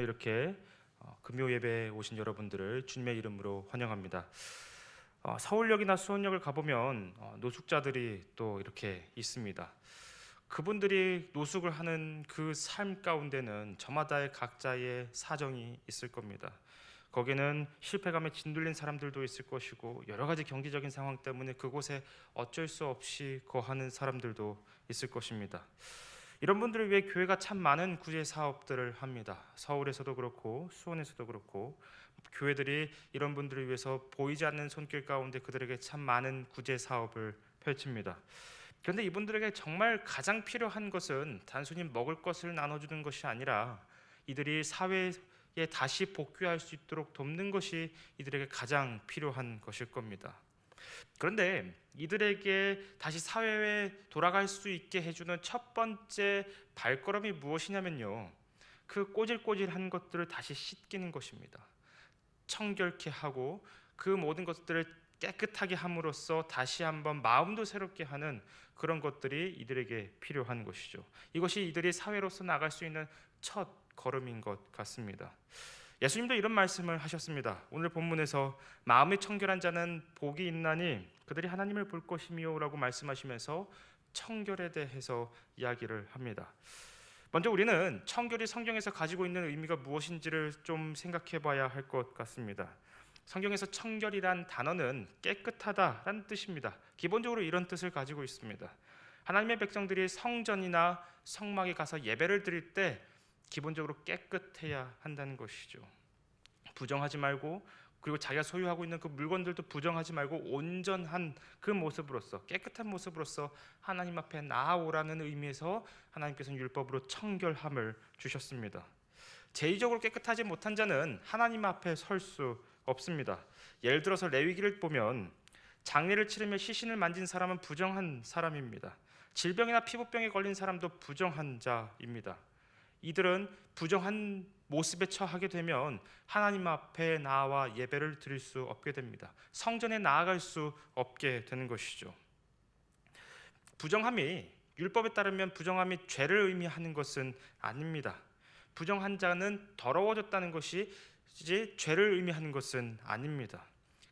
이렇게 금요 예배에 오신 여러분들을 주님의 이름으로 환영합니다. 서울역이나 수원역을 가보면 노숙자들이 또 이렇게 있습니다. 그분들이 노숙을 하는 그 삶 가운데는 저마다의 각자의 사정이 있을 겁니다. 거기는 실패감에 짓눌린 사람들도 있을 것이고, 여러 가지 경제적인 상황 때문에 그곳에 어쩔 수 없이 거하는 사람들도 있을 것입니다. 이런 분들을 위해 교회가 참 많은 구제 사업들을 합니다. 서울에서도 그렇고 수원에서도 그렇고 교회들이 이런 분들을 위해서 보이지 않는 손길 가운데 그들에게 참 많은 구제 사업을 펼칩니다. 그런데 이분들에게 정말 가장 필요한 것은 단순히 먹을 것을 나눠주는 것이 아니라 이들이 사회에 다시 복귀할 수 있도록 돕는 것이 이들에게 가장 필요한 것일 겁니다. 그런데 이들에게 다시 사회에 돌아갈 수 있게 해주는 첫 번째 발걸음이 무엇이냐면요, 그 꼬질꼬질한 것들을 다시 씻기는 것입니다. 청결케 하고 그 모든 것들을 깨끗하게 함으로써 다시 한번 마음도 새롭게 하는 그런 것들이 이들에게 필요한 것이죠. 이것이 이들이 사회로서 나갈 수 있는 첫 걸음인 것 같습니다. 예수님도 이런 말씀을 하셨습니다. 오늘 본문에서 마음이 청결한 자는 복이 있나니 그들이 하나님을 볼 것이며 라고 말씀하시면서 청결에 대해서 이야기를 합니다. 먼저 우리는 청결이 성경에서 가지고 있는 의미가 무엇인지를 좀 생각해 봐야 할 것 같습니다. 성경에서 청결이란 단어는 깨끗하다라는 뜻입니다. 기본적으로 이런 뜻을 가지고 있습니다. 하나님의 백성들이 성전이나 성막에 가서 예배를 드릴 때 기본적으로 깨끗해야 한다는 것이죠. 부정하지 말고, 그리고 자기가 소유하고 있는 그 물건들도 부정하지 말고 온전한 그 모습으로서, 깨끗한 모습으로서 하나님 앞에 나아오라는 의미에서 하나님께서는 율법으로 청결함을 주셨습니다. 제의적으로 깨끗하지 못한 자는 하나님 앞에 설 수 없습니다. 예를 들어서 레위기를 보면 장례를 치르며 시신을 만진 사람은 부정한 사람입니다. 질병이나 피부병에 걸린 사람도 부정한 자입니다. 이들은 부정한 모습에 처하게 되면 하나님 앞에 나와 예배를 드릴 수 없게 됩니다. 성전에 나아갈 수 없게 되는 것이죠. 부정함이, 율법에 따르면 부정함이 죄를 의미하는 것은 아닙니다. 부정한 자는 더러워졌다는 것이 이제 죄를 의미하는 것은 아닙니다.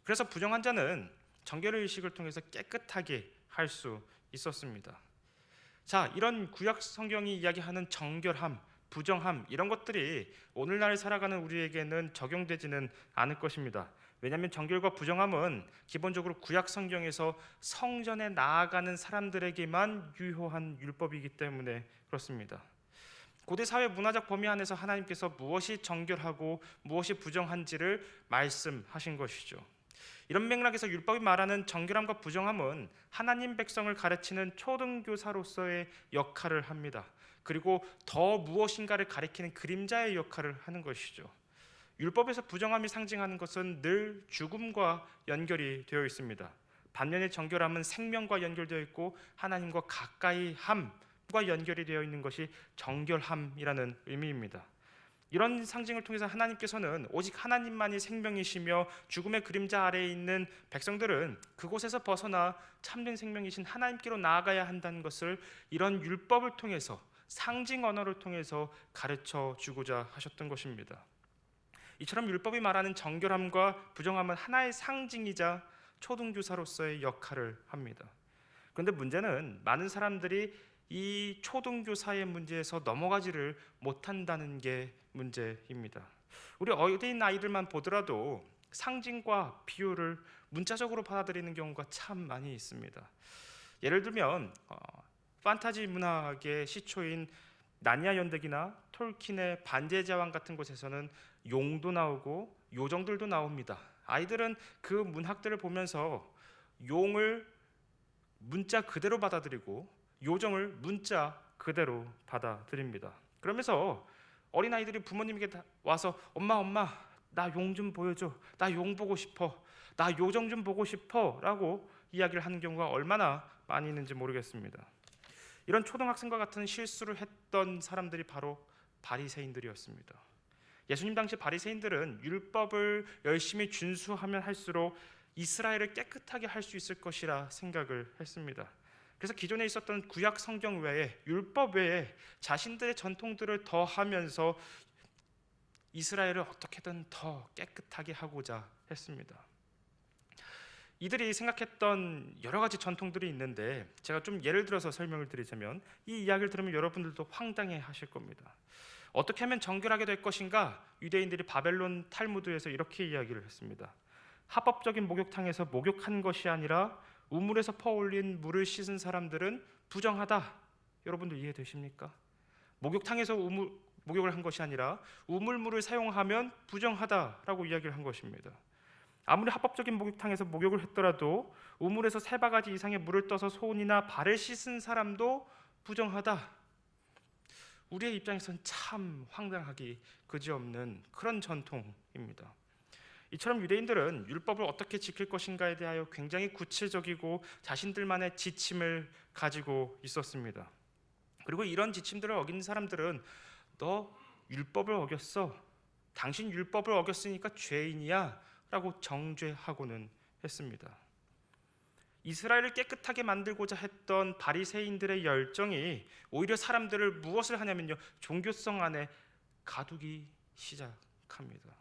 그래서 부정한 자는 정결의 의식을 통해서 깨끗하게 할 수 있었습니다. 자, 이런 구약 성경이 이야기하는 정결함, 부정함, 이런 것들이 오늘날 살아가는 우리에게는 적용되지는 않을 것입니다. 왜냐하면 정결과 부정함은 기본적으로 구약 성경에서 성전에 나아가는 사람들에게만 유효한 율법이기 때문에 그렇습니다. 고대 사회 문화적 범위 안에서 하나님께서 무엇이 정결하고 무엇이 부정한지를 말씀하신 것이죠. 이런 맥락에서 율법이 말하는 정결함과 부정함은 하나님 백성을 가르치는 초등교사로서의 역할을 합니다. 그리고 더 무엇인가를 가리키는 그림자의 역할을 하는 것이죠. 율법에서 부정함이 상징하는 것은 늘 죽음과 연결이 되어 있습니다. 반면에 정결함은 생명과 연결되어 있고 하나님과 가까이 함과 연결이 되어 있는 것이 정결함이라는 의미입니다. 이런 상징을 통해서 하나님께서는 오직 하나님만이 생명이시며 죽음의 그림자 아래에 있는 백성들은 그곳에서 벗어나 참된 생명이신 하나님께로 나아가야 한다는 것을 이런 율법을 통해서, 상징 언어를 통해서 가르쳐 주고자 하셨던 것입니다. 이처럼 율법이 말하는 정결함과 부정함은 하나의 상징이자 초등교사로서의 역할을 합니다. 그런데 문제는 많은 사람들이 이 초등교사의 문제에서 넘어가지를 못한다는 게 문제입니다. 우리 어린 아이들만 보더라도 상징과 비유를 문자적으로 받아들이는 경우가 참 많이 있습니다. 예를 들면 판타지 문학의 시초인 나니아 연대기나 톨킨의 반지의 제왕 같은 곳에서는 용도 나오고 요정들도 나옵니다. 아이들은 그 문학들을 보면서 용을 문자 그대로 받아들이고 요정을 문자 그대로 받아들입니다. 그러면서 어린아이들이 부모님에게 와서 엄마 나 용 좀 보여줘, 나 용 보고 싶어, 나 요정 좀 보고 싶어 라고 이야기를 하는 경우가 얼마나 많이 있는지 모르겠습니다. 이런 초등학생과 같은 실수를 했던 사람들이 바로 바리새인들이었습니다. 예수님 당시 바리새인들은 율법을 열심히 준수하면 할수록 이스라엘을 깨끗하게 할 수 있을 것이라 생각을 했습니다. 그래서 기존에 있었던 구약 성경 외에, 율법 외에 자신들의 전통들을 더하면서 이스라엘을 어떻게든 더 깨끗하게 하고자 했습니다. 이들이 생각했던 여러 가지 전통들이 있는데 제가 좀 예를 들어서 설명을 드리자면 이 이야기를 들으면 여러분들도 황당해 하실 겁니다. 어떻게 하면 정결하게 될 것인가? 유대인들이 바벨론 탈무드에서 이렇게 이야기를 했습니다. 합법적인 목욕탕에서 목욕한 것이 아니라 우물에서 퍼올린 물을 씻은 사람들은 부정하다. 여러분들 이해되십니까? 목욕탕에서 목욕을 한 것이 아니라 우물물을 사용하면 부정하다라고 이야기를 한 것입니다. 아무리 합법적인 목욕탕에서 목욕을 했더라도 우물에서 3바가지 이상의 물을 떠서 손이나 발을 씻은 사람도 부정하다. 우리의 입장에서는 참 황당하기 그지없는 그런 전통입니다. 이처럼 유대인들은 율법을 어떻게 지킬 것인가에 대하여 굉장히 구체적이고 자신들만의 지침을 가지고 있었습니다. 그리고 이런 지침들을 어긴 사람들은 너 율법을 어겼어. 당신 율법을 어겼으니까 죄인이야 라고 정죄하고는 했습니다. 이스라엘을 깨끗하게 만들고자 했던 바리새인들의 열정이 오히려 사람들을 무엇을 하냐면요, 종교성 안에 가두기 시작합니다.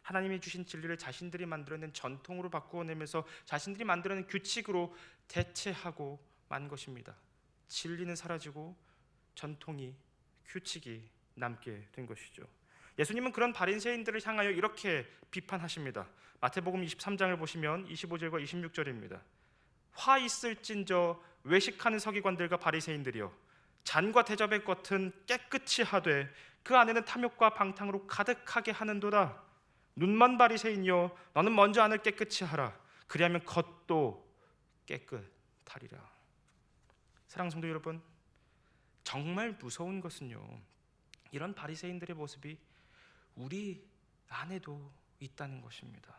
하나님이 주신 진리를 자신들이 만들어낸 전통으로 바꾸어내면서 자신들이 만들어낸 규칙으로 대체하고 만 것입니다. 진리는 사라지고 전통이, 규칙이 남게 된 것이죠. 예수님은 그런 바리새인들을 향하여 이렇게 비판하십니다. 마태복음 23장을 보시면 25절과 26절입니다. 화 있을진저 외식하는 서기관들과 바리새인들이여, 잔과 대접의 겉은 깨끗이 하되 그 안에는 탐욕과 방탕으로 가득하게 하는도다. 눈먼 바리새인이여, 너는 먼저 안을 깨끗이 하라. 그리하면 겉도 깨끗하리라. 사랑하는 성도 여러분, 정말 무서운 것은요, 이런 바리새인들의 모습이 우리 안에도 있다는 것입니다.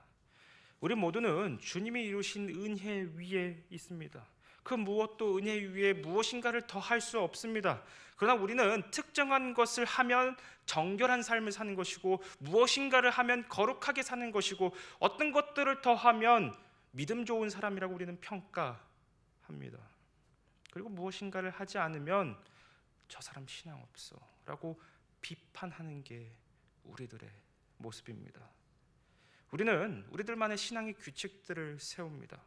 우리 모두는 주님이 이루신 은혜 위에 있습니다. 그 무엇도 은혜 위에 무엇인가를 더 할 수 없습니다. 그러나 우리는 특정한 것을 하면 정결한 삶을 사는 것이고, 무엇인가를 하면 거룩하게 사는 것이고, 어떤 것들을 더 하면 믿음 좋은 사람이라고 우리는 평가합니다. 그리고 무엇인가를 하지 않으면 저 사람 신앙 없어 라고 비판하는 게 우리들의 모습입니다. 우리는 우리들만의 신앙의 규칙들을 세웁니다.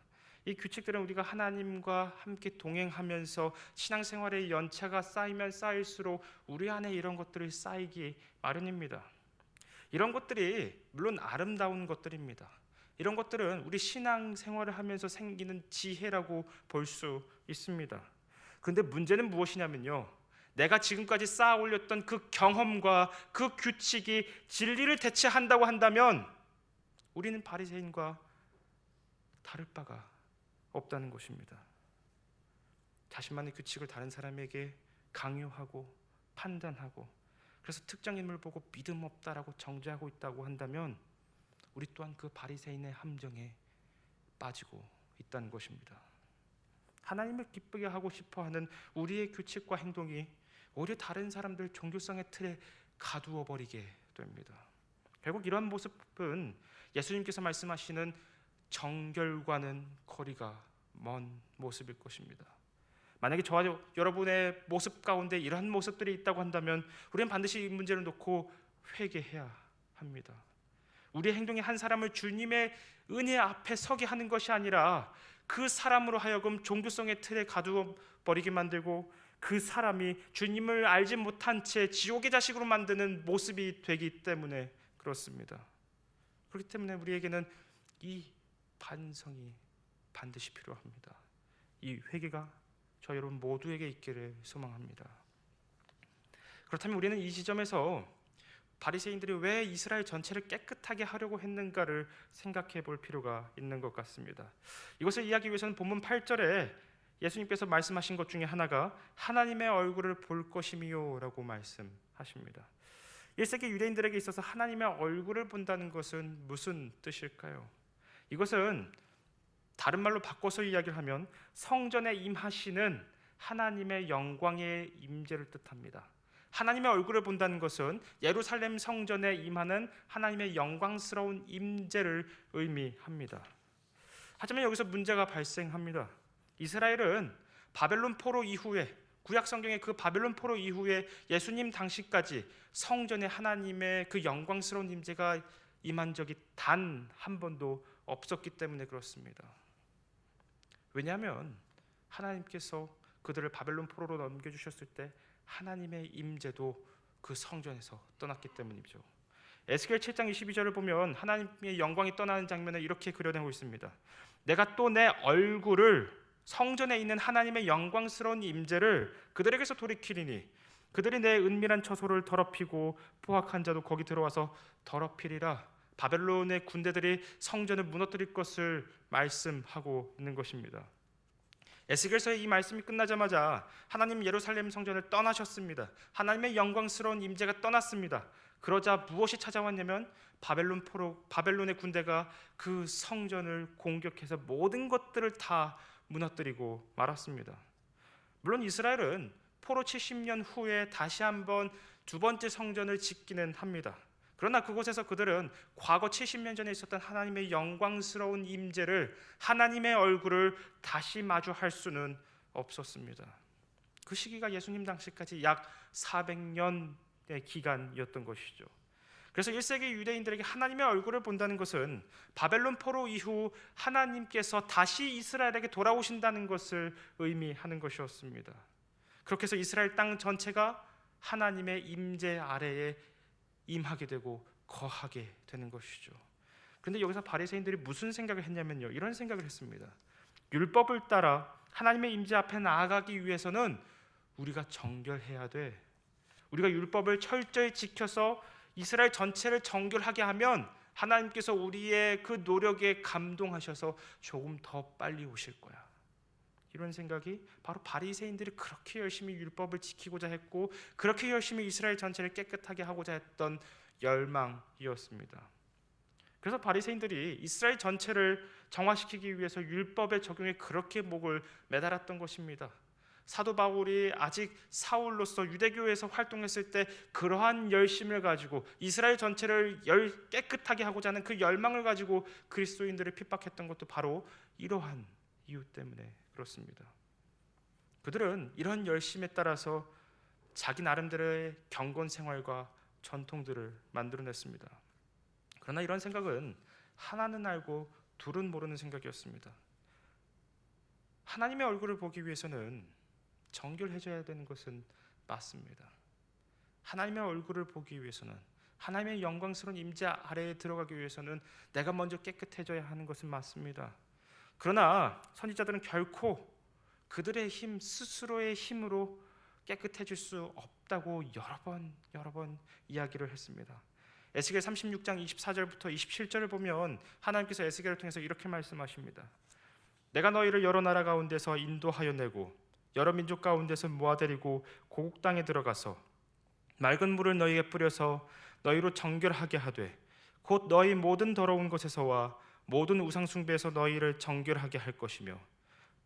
이 규칙들은 우리가 하나님과 함께 동행하면서 신앙생활의 연차가 쌓이면 쌓일수록 우리 안에 이런 것들이 쌓이기 마련입니다. 이런 것들이 물론 아름다운 것들입니다. 이런 것들은 우리 신앙생활을 하면서 생기는 지혜라고 볼 수 있습니다. 그런데 문제는 무엇이냐면요, 내가 지금까지 쌓아 올렸던 그 경험과 그 규칙이 진리를 대체한다고 한다면 우리는 바리새인과 다를 바가 없다는 것입니다. 자신만의 규칙을 다른 사람에게 강요하고 판단하고, 그래서 특정 인물을 보고 믿음 없다라고 정죄하고 있다고 한다면 우리 또한 그 바리새인의 함정에 빠지고 있다는 것입니다. 하나님을 기쁘게 하고 싶어하는 우리의 규칙과 행동이 오히려 다른 사람들 종교성의 틀에 가두어 버리게 됩니다. 결국 이러한 모습은 예수님께서 말씀하시는 정결과는 거리가 먼 모습일 것입니다. 만약에 저와 여러분의 모습 가운데 이러한 모습들이 있다고 한다면 우리는 반드시 이 문제를 놓고 회개해야 합니다. 우리의 행동이 한 사람을 주님의 은혜 앞에 서게 하는 것이 아니라 그 사람으로 하여금 종교성의 틀에 가두어 버리게 만들고, 그 사람이 주님을 알지 못한 채 지옥의 자식으로 만드는 모습이 되기 때문에 그렇습니다. 그렇기 때문에 우리에게는 이 반성이 반드시 필요합니다. 이 회개가 저 여러분 모두에게 있기를 소망합니다. 그렇다면 우리는 이 지점에서 바리새인들이 왜 이스라엘 전체를 깨끗하게 하려고 했는가를 생각해 볼 필요가 있는 것 같습니다. 이것을 이해하기 위해서는 본문 8절에 예수님께서 말씀하신 것 중에 하나가 하나님의 얼굴을 볼 것이미요 라고 말씀하십니다. 1세기 유대인들에게 있어서 하나님의 얼굴을 본다는 것은 무슨 뜻일까요? 이것은 다른 말로 바꿔서 이야기를 하면 성전에 임하시는 하나님의 영광의 임재를 뜻합니다. 하나님의 얼굴을 본다는 것은 예루살렘 성전에 임하는 하나님의 영광스러운 임재를 의미합니다. 하지만 여기서 문제가 발생합니다. 이스라엘은 바벨론 포로 이후에 구약 성경의 그 바벨론 포로 이후에 예수님 당시까지 성전에 하나님의 그 영광스러운 임재가 임한 적이 단 한 번도 없었기 때문에 그렇습니다. 왜냐하면 하나님께서 그들을 바벨론 포로로 넘겨주셨을 때 하나님의 임재도 그 성전에서 떠났기 때문이죠. 에스겔 7장 22절을 보면 하나님의 영광이 떠나는 장면을 이렇게 그려내고 있습니다. 내가 또 내 얼굴을 성전에 있는 하나님의 영광스러운 임재를 그들에게서 돌이키리니 그들이 내 은밀한 처소를 더럽히고 포악한 자도 거기 들어와서 더럽히리라. 바벨론의 군대들이 성전을 무너뜨릴 것을 말씀하고 있는 것입니다. 에스겔서의 이 말씀이 끝나자마자 하나님 예루살렘 성전을 떠나셨습니다. 하나님의 영광스러운 임재가 떠났습니다. 그러자 무엇이 찾아왔냐면 바벨론의 군대가 그 성전을 공격해서 모든 것들을 다 무너뜨리고 말았습니다. 물론 이스라엘은 포로 70년 후에 다시 한번 두 번째 성전을 짓기는 합니다. 그러나 그곳에서 그들은 과거 70년 전에 있었던 하나님의 영광스러운 임재를, 하나님의 얼굴을 다시 마주할 수는 없었습니다. 그 시기가 예수님 당시까지 약 400년의 기간이었던 것이죠. 그래서 1세기 유대인들에게 하나님의 얼굴을 본다는 것은 바벨론 포로 이후 하나님께서 다시 이스라엘에게 돌아오신다는 것을 의미하는 것이었습니다. 그렇게 해서 이스라엘 땅 전체가 하나님의 임재 아래에 임하게 되고 거하게 되는 것이죠. 그런데 여기서 바리새인들이 무슨 생각을 했냐면요, 이런 생각을 했습니다. 율법을 따라 하나님의 임재 앞에 나아가기 위해서는 우리가 정결해야 돼. 우리가 율법을 철저히 지켜서 이스라엘 전체를 정결하게 하면 하나님께서 우리의 그 노력에 감동하셔서 조금 더 빨리 오실 거야. 이런 생각이 바로 바리새인들이 그렇게 열심히 율법을 지키고자 했고 그렇게 열심히 이스라엘 전체를 깨끗하게 하고자 했던 열망이었습니다. 그래서 바리새인들이 이스라엘 전체를 정화시키기 위해서 율법의 적용에 그렇게 목을 매달았던 것입니다. 사도 바울이 아직 사울로서 유대교에서 활동했을 때 그러한 열심을 가지고 이스라엘 전체를 깨끗하게 하고자 하는 그 열망을 가지고 그리스도인들을 핍박했던 것도 바로 이러한 이유 때문에 그렇습니다. 그들은 이런 열심에 따라서 자기 나름대로의 경건 생활과 전통들을 만들어냈습니다. 그러나 이런 생각은 하나는 알고 둘은 모르는 생각이었습니다. 하나님의 얼굴을 보기 위해서는 정결해져야 되는 것은 맞습니다. 하나님의 얼굴을 보기 위해서는, 하나님의 영광스러운 임재 아래에 들어가기 위해서는 내가 먼저 깨끗해져야 하는 것은 맞습니다. 그러나 선지자들은 결코 그들의 힘, 스스로의 힘으로 깨끗해질 수 없다고 여러 번 이야기를 했습니다. 에스겔 36장 24절부터 27절을 보면 하나님께서 에스겔을 통해서 이렇게 말씀하십니다. 내가 너희를 여러 나라 가운데서 인도하여 내고 여러 민족 가운데서 모아들이고 고국 땅에 들어가서 맑은 물을 너희에게 뿌려서 너희로 정결하게 하되 곧 너희 모든 더러운 것에서와 모든 우상 숭배에서 너희를 정결하게 할 것이며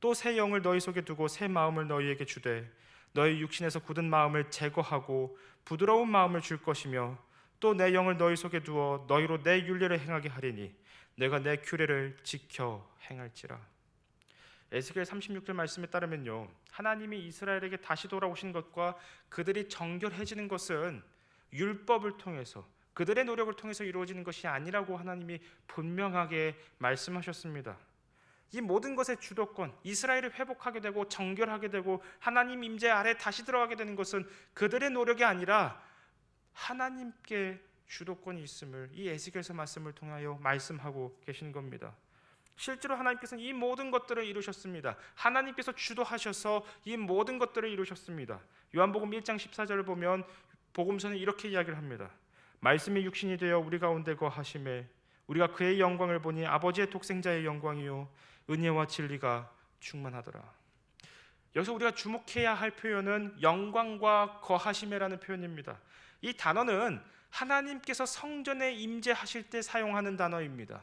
또 새 영을 너희 속에 두고 새 마음을 너희에게 주되 너희 육신에서 굳은 마음을 제거하고 부드러운 마음을 줄 것이며 또 내 영을 너희 속에 두어 너희로 내 율례를 행하게 하리니 내가 내 규례를 지켜 행할지라. 에스겔 36절 말씀에 따르면요, 하나님이 이스라엘에게 다시 돌아오신 것과 그들이 정결해지는 것은 율법을 통해서 그들의 노력을 통해서 이루어지는 것이 아니라고 하나님이 분명하게 말씀하셨습니다. 이 모든 것의 주도권, 이스라엘이 회복하게 되고 정결하게 되고 하나님 임재 아래 다시 들어가게 되는 것은 그들의 노력이 아니라 하나님께 주도권이 있음을 이 에스겔서 말씀을 통하여 말씀하고 계신 겁니다. 실제로 하나님께서는 이 모든 것들을 이루셨습니다. 하나님께서 주도하셔서 이 모든 것들을 이루셨습니다. 요한복음 1장 14절을 보면 복음서는 이렇게 이야기를 합니다. 말씀이 육신이 되어 우리 가운데 거하심에 우리가 그의 영광을 보니 아버지의 독생자의 영광이요 은혜와 진리가 충만하더라. 여기서 우리가 주목해야 할 표현은 영광과 거하심이라는 표현입니다. 이 단어는 하나님께서 성전에 임재하실 때 사용하는 단어입니다.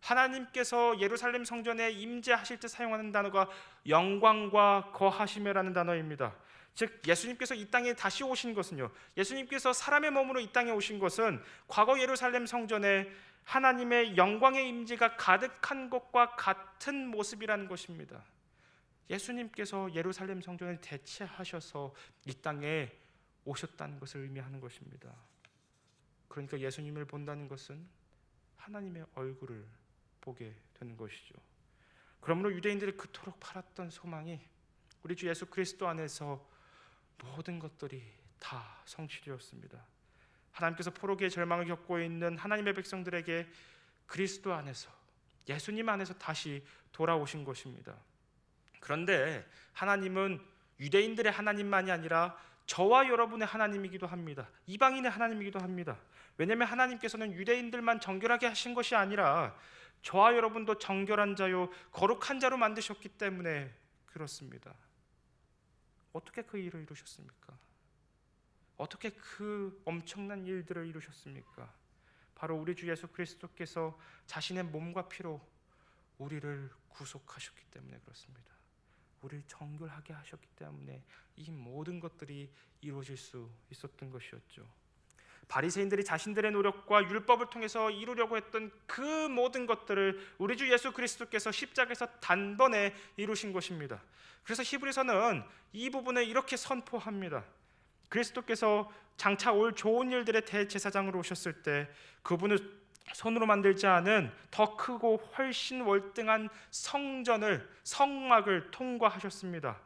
하나님께서 예루살렘 성전에 임재하실 때 사용하는 단어가 영광과 거하심이라는 단어입니다. 즉 예수님께서 이 땅에 다시 오신 것은요, 예수님께서 사람의 몸으로 이 땅에 오신 것은 과거 예루살렘 성전에 하나님의 영광의 임재가 가득한 것과 같은 모습이라는 것입니다. 예수님께서 예루살렘 성전을 대체하셔서 이 땅에 오셨다는 것을 의미하는 것입니다. 그러니까 예수님을 본다는 것은 하나님의 얼굴을 보게 되는 것이죠. 그러므로 유대인들이 그토록 바랐던 소망이 우리 주 예수 그리스도 안에서 모든 것들이 다 성취되었습니다. 하나님께서 포로기의 절망을 겪고 있는 하나님의 백성들에게 그리스도 안에서, 예수님 안에서 다시 돌아오신 것입니다. 그런데 하나님은 유대인들의 하나님만이 아니라 저와 여러분의 하나님이기도 합니다. 이방인의 하나님이기도 합니다. 왜냐하면 하나님께서는 유대인들만 정결하게 하신 것이 아니라 저와 여러분도 정결한 자요 거룩한 자로 만드셨기 때문에 그렇습니다. 어떻게 그 일을 이루셨습니까? 어떻게 그 엄청난 일들을 이루셨습니까? 바로 우리 주 예수 그리스도께서 자신의 몸과 피로 우리를 구속하셨기 때문에 그렇습니다. 우리를 정결하게 하셨기 때문에 이 모든 것들이 이루어질 수 있었던 것이었죠. 바리새인들이 자신들의 노력과 율법을 통해서 이루려고 했던 그 모든 것들을 우리 주 예수 그리스도께서 십자가에서 단번에 이루신 것입니다. 그래서 히브리서는 이 부분을 이렇게 선포합니다. 그리스도께서 장차 올 좋은 일들의 대제사장으로 오셨을 때 그분을 손으로 만들지 않은 더 크고 훨씬 월등한 성막을 통과하셨습니다.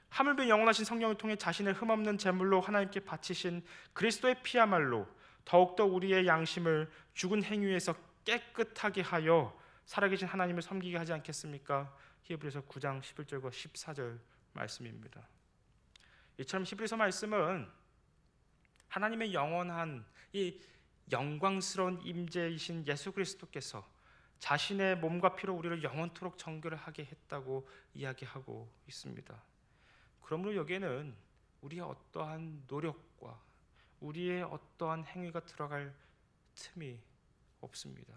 하물며 영원하신 성령을 통해 자신의 흠없는 제물로 하나님께 바치신 그리스도의 피야말로 더욱더 우리의 양심을 죽은 행위에서 깨끗하게 하여 살아계신 하나님을 섬기게 하지 않겠습니까? 히브리서 9장 11절과 14절 말씀입니다. 이처럼 히브리서 말씀은 하나님의 영원한 이 영광스러운 임재이신 예수 그리스도께서 자신의 몸과 피로 우리를 영원토록 정결하게 했다고 이야기하고 있습니다. 그러므로 여기에는 우리의 어떠한 노력과 우리의 어떠한 행위가 들어갈 틈이 없습니다.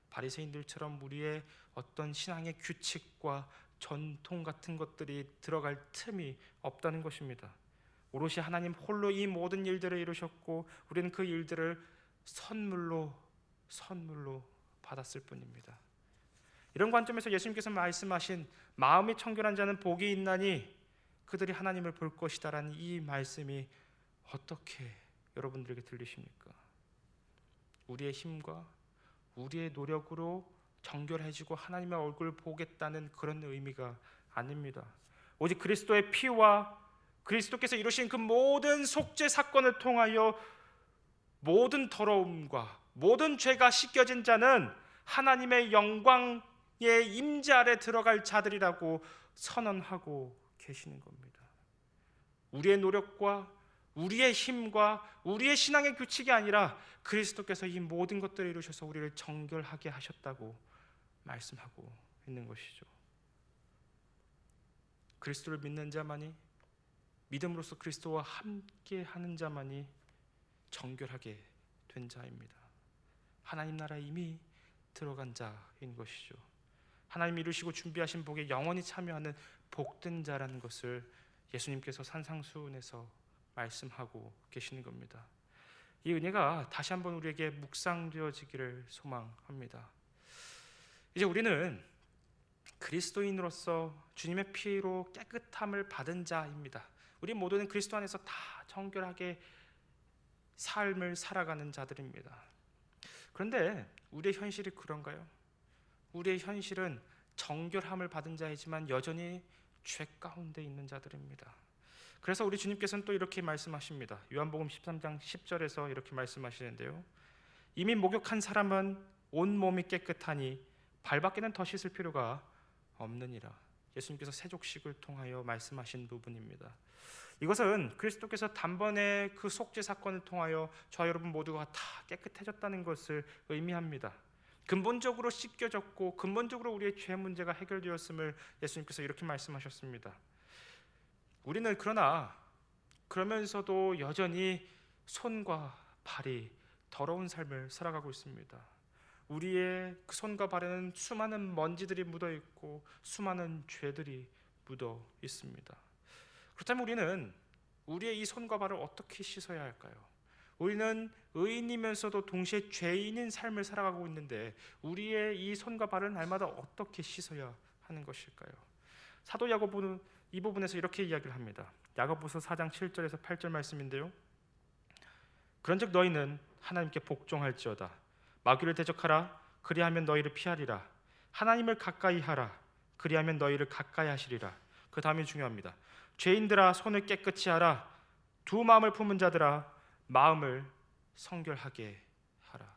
바리새인들처럼 우리의 어떤 신앙의 규칙과 전통 같은 것들이 들어갈 틈이 없다는 것입니다. 오롯이 하나님 홀로 이 모든 일들을 이루셨고 우리는 그 일들을 선물로 받았을 뿐입니다. 이런 관점에서 예수님께서 말씀하신 마음이 청결한 자는 복이 있나니 그들이 하나님을 볼 것이다라는 이 말씀이 어떻게 여러분들에게 들리십니까? 우리의 힘과 우리의 노력으로 정결해지고 하나님의 얼굴을 보겠다는 그런 의미가 아닙니다. 오직 그리스도의 피와 그리스도께서 이루신 그 모든 속죄 사건을 통하여 모든 더러움과 모든 죄가 씻겨진 자는 하나님의 영광의 임재 아래 들어갈 자들이라고 선언하고 계시는 겁니다. 우리의 노력과 우리의 힘과 우리의 신앙의 규칙이 아니라 그리스도께서 이 모든 것들을 이루셔서 우리를 정결하게 하셨다고 말씀하고 있는 것이죠. 그리스도를 믿는 자만이, 믿음으로써 그리스도와 함께 하는 자만이 정결하게 된 자입니다. 하나님 나라에 이미 들어간 자인 것이죠. 하나님 이루시고 준비하신 복에 영원히 참여하는 복된 자라는 것을 예수님께서 산상수훈에서 말씀하고 계시는 겁니다. 이 은혜가 다시 한번 우리에게 묵상되어지기를 소망합니다. 이제 우리는 그리스도인으로서 주님의 피로 깨끗함을 받은 자입니다. 우리 모두는 그리스도 안에서 다 정결하게 삶을 살아가는 자들입니다. 그런데 우리의 현실이 그런가요? 우리의 현실은 정결함을 받은 자이지만 여전히 죄 가운데 있는 자들입니다. 그래서 우리 주님께서는 또 이렇게 말씀하십니다. 요한복음 13장 10절에서 이렇게 말씀하시는데요. 이미 목욕한 사람은 온 몸이 깨끗하니 발밖에는 더 씻을 필요가 없느니라. 예수님께서 세족식을 통하여 말씀하신 부분입니다. 이것은 그리스도께서 단번에 그 속죄 사건을 통하여 저와 여러분 모두가 다 깨끗해졌다는 것을 의미합니다. 근본적으로 씻겨졌고 근본적으로 우리의 죄 문제가 해결되었음을 예수님께서 이렇게 말씀하셨습니다. 우리는 그러면서도 여전히 손과 발이 더러운 삶을 살아가고 있습니다. 우리의 그 손과 발에는 수많은 먼지들이 묻어 있고 수많은 죄들이 묻어 있습니다. 그렇다면 우리는 우리의 이 손과 발을 어떻게 씻어야 할까요? 우리는 의인이면서도 동시에 죄인인 삶을 살아가고 있는데 우리의 이 손과 발은 날마다 어떻게 씻어야 하는 것일까요? 사도 야고보는 이 부분에서 이렇게 이야기를 합니다. 야고보서 4장 7절에서 8절 말씀인데요. 그런즉 너희는 하나님께 복종할지어다. 마귀를 대적하라. 그리하면 너희를 피하리라. 하나님을 가까이 하라. 그리하면 너희를 가까이 하시리라. 그 다음이 중요합니다. 죄인들아 손을 깨끗이 하라. 두 마음을 품은 자들아 마음을 성결하게 하라.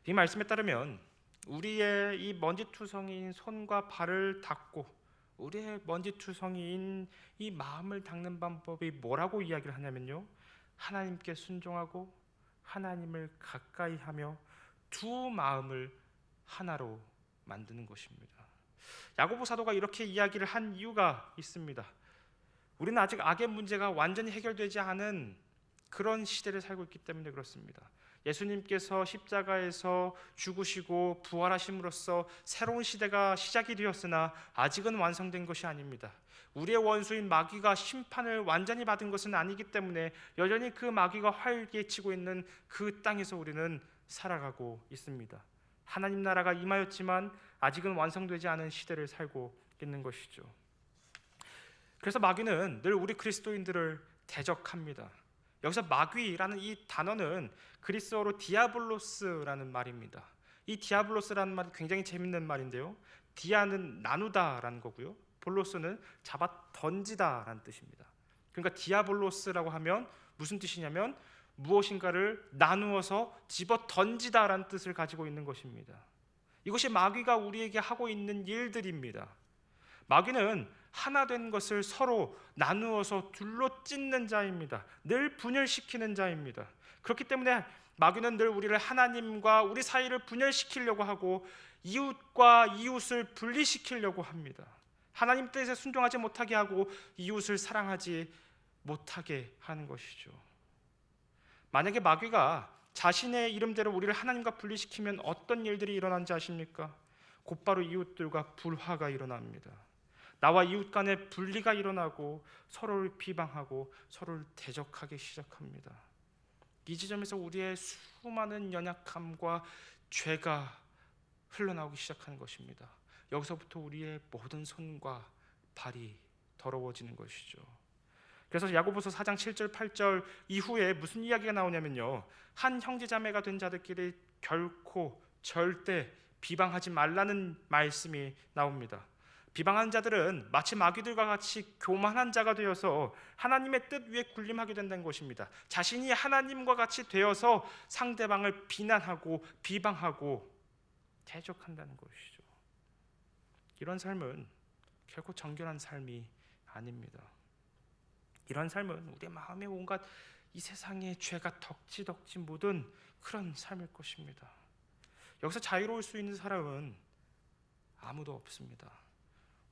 이 말씀에 따르면 우리의 이 먼지투성이인 손과 발을 닦고 우리의 먼지투성이인 이 마음을 닦는 방법이 뭐라고 이야기를 하냐면요, 하나님께 순종하고 하나님을 가까이 하며 두 마음을 하나로 만드는 것입니다. 야고보 사도가 이렇게 이야기를 한 이유가 있습니다. 우리는 아직 악의 문제가 완전히 해결되지 않은 그런 시대를 살고 있기 때문에 그렇습니다. 예수님께서 십자가에서 죽으시고 부활하심으로써 새로운 시대가 시작이 되었으나 아직은 완성된 것이 아닙니다. 우리의 원수인 마귀가 심판을 완전히 받은 것은 아니기 때문에 여전히 그 마귀가 활개치고 있는 그 땅에서 우리는 살아가고 있습니다. 하나님 나라가 임하였지만 아직은 완성되지 않은 시대를 살고 있는 것이죠. 그래서 마귀는 늘 우리 그리스도인들을 대적합니다. 여기서 마귀라는 이 단어는 그리스어로 디아블로스라는 말입니다. 이 디아블로스라는 말이 굉장히 재밌는 말인데요, 디아는 나누다라는 거고요, 볼로스는 잡아 던지다라는 뜻입니다. 그러니까 디아블로스라고 하면 무슨 뜻이냐면 무엇인가를 나누어서 집어 던지다라는 뜻을 가지고 있는 것입니다. 이것이 마귀가 우리에게 하고 있는 일들입니다. 마귀는 하나 된 것을 서로 나누어서 둘로 찢는 자입니다. 늘 분열시키는 자입니다. 그렇기 때문에 마귀는 늘 우리를 하나님과 우리 사이를 분열시키려고 하고 이웃과 이웃을 분리시키려고 합니다. 하나님 뜻에 순종하지 못하게 하고 이웃을 사랑하지 못하게 하는 것이죠. 만약에 마귀가 자신의 이름대로 우리를 하나님과 분리시키면 어떤 일들이 일어나는지 아십니까? 곧바로 이웃들과 불화가 일어납니다. 나와 이웃 간에 분리가 일어나고 서로를 비방하고 서로를 대적하기 시작합니다. 이 지점에서 우리의 수많은 연약함과 죄가 흘러나오기 시작하는 것입니다. 여기서부터 우리의 모든 손과 발이 더러워지는 것이죠. 그래서 야고보서 4장 7절 8절 이후에 무슨 이야기가 나오냐면요, 한 형제자매가 된 자들끼리 결코 절대 비방하지 말라는 말씀이 나옵니다. 비방하는 자들은 마치 마귀들과 같이 교만한 자가 되어서 하나님의 뜻 위에 군림하게 된다는 것입니다. 자신이 하나님과 같이 되어서 상대방을 비난하고 비방하고 대적한다는 것이죠. 이런 삶은 결코 정결한 삶이 아닙니다. 이런 삶은 우리의 마음에 온갖 이 세상의 죄가 덕지덕지 묻은 그런 삶일 것입니다. 여기서 자유로울 수 있는 사람은 아무도 없습니다.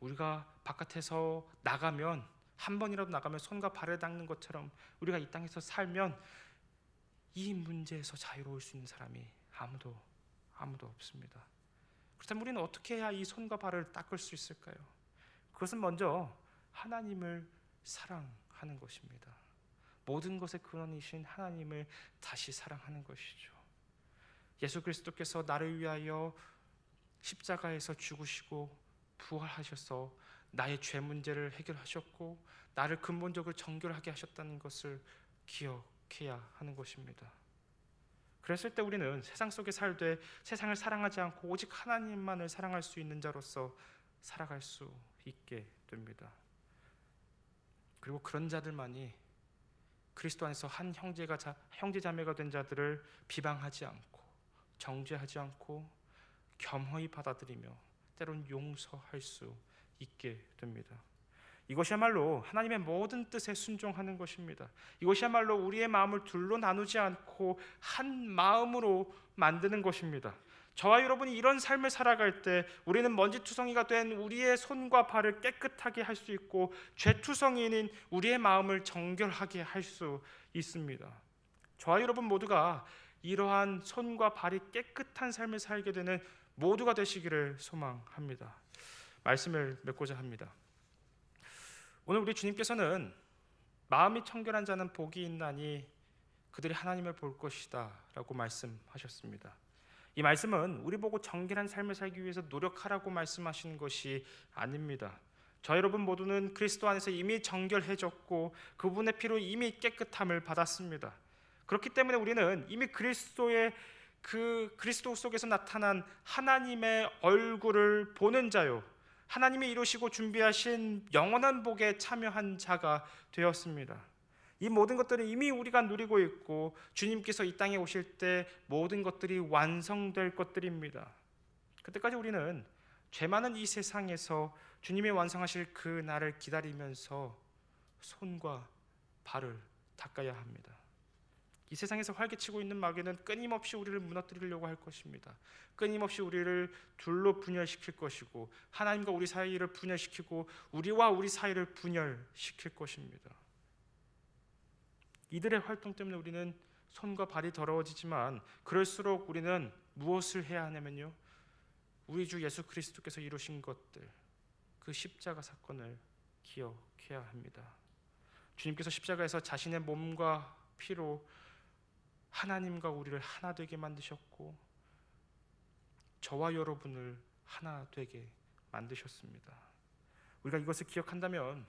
우리가 바깥에서 나가면, 한 번이라도 나가면 손과 발을 닦는 것처럼 우리가 이 땅에서 살면 이 문제에서 자유로울 수 있는 사람이 아무도 없습니다. 그렇다면 우리는 어떻게 해야 이 손과 발을 닦을 수 있을까요? 그것은 먼저 하나님을 사랑하는 것입니다. 모든 것의 근원이신 하나님을 다시 사랑하는 것이죠. 예수 그리스도께서 나를 위하여 십자가에서 죽으시고 부활하셔서 나의 죄 문제를 해결하셨고 나를 근본적으로 정결하게 하셨다는 것을 기억해야 하는 것입니다. 그랬을 때 우리는 세상 속에 살되 세상을 사랑하지 않고 오직 하나님만을 사랑할 수 있는 자로서 살아갈 수 있게 됩니다. 그리고 그런 자들만이 그리스도 안에서 한 형제자매가 된 자들을 비방하지 않고 정죄하지 않고 겸허히 받아들이며 때론 용서할 수 있게 됩니다. 이것이야말로 하나님의 모든 뜻에 순종하는 것입니다. 이것이야말로 우리의 마음을 둘로 나누지 않고 한 마음으로 만드는 것입니다. 저와 여러분이 이런 삶을 살아갈 때 우리는 먼지투성이가 된 우리의 손과 발을 깨끗하게 할 수 있고 죄투성이인 우리의 마음을 정결하게 할 수 있습니다. 저와 여러분 모두가 이러한 손과 발이 깨끗한 삶을 살게 되는 모두가 되시기를 소망합니다. 말씀을 맺고자 합니다. 오늘 우리 주님께서는 마음이 청결한 자는 복이 있나니 그들이 하나님을 볼 것이다 라고 말씀하셨습니다. 이 말씀은 우리 보고 정결한 삶을 살기 위해서 노력하라고 말씀하시는 것이 아닙니다. 저 여러분 모두는 그리스도 안에서 이미 정결해졌고 그분의 피로 이미 깨끗함을 받았습니다. 그렇기 때문에 우리는 이미 그리스도 속에서 나타난 하나님의 얼굴을 보는 자요, 하나님이 이루시고 준비하신 영원한 복에 참여한 자가 되었습니다. 이 모든 것들은 이미 우리가 누리고 있고 주님께서 이 땅에 오실 때 모든 것들이 완성될 것들입니다. 그때까지 우리는 죄 많은 이 세상에서 주님이 완성하실 그 날을 기다리면서 손과 발을 닦아야 합니다. 이 세상에서 활개치고 있는 마귀는 끊임없이 우리를 무너뜨리려고 할 것입니다. 끊임없이 우리를 둘로 분열시킬 것이고 하나님과 우리 사이를 분열시키고 우리와 우리 사이를 분열시킬 것입니다. 이들의 활동 때문에 우리는 손과 발이 더러워지지만 그럴수록 우리는 무엇을 해야 하냐면요, 우리 주 예수 그리스도께서 이루신 것들, 그 십자가 사건을 기억해야 합니다. 주님께서 십자가에서 자신의 몸과 피로 하나님과 우리를 하나 되게 만드셨고 저와 여러분을 하나 되게 만드셨습니다. 우리가 이것을 기억한다면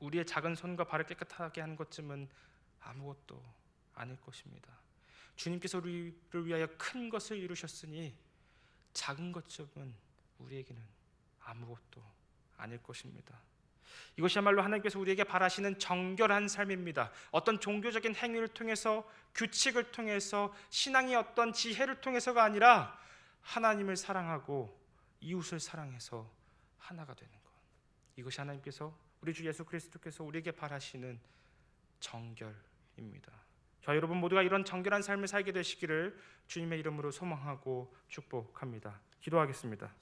우리의 작은 손과 발을 깨끗하게 하는 것쯤은 아무것도 아닐 것입니다. 주님께서 우리를 위하여 큰 것을 이루셨으니 작은 것쯤은 우리에게는 아무것도 아닐 것입니다. 이것이야말로 하나님께서 우리에게 바라시는 정결한 삶입니다. 어떤 종교적인 행위를 통해서, 규칙을 통해서, 신앙의 어떤 지혜를 통해서가 아니라 하나님을 사랑하고 이웃을 사랑해서 하나가 되는 것, 이것이 하나님께서, 우리 주 예수 그리스도께서 우리에게 바라시는 정결입니다. 저 여러분 모두가 이런 정결한 삶을 살게 되시기를 주님의 이름으로 소망하고 축복합니다. 기도하겠습니다.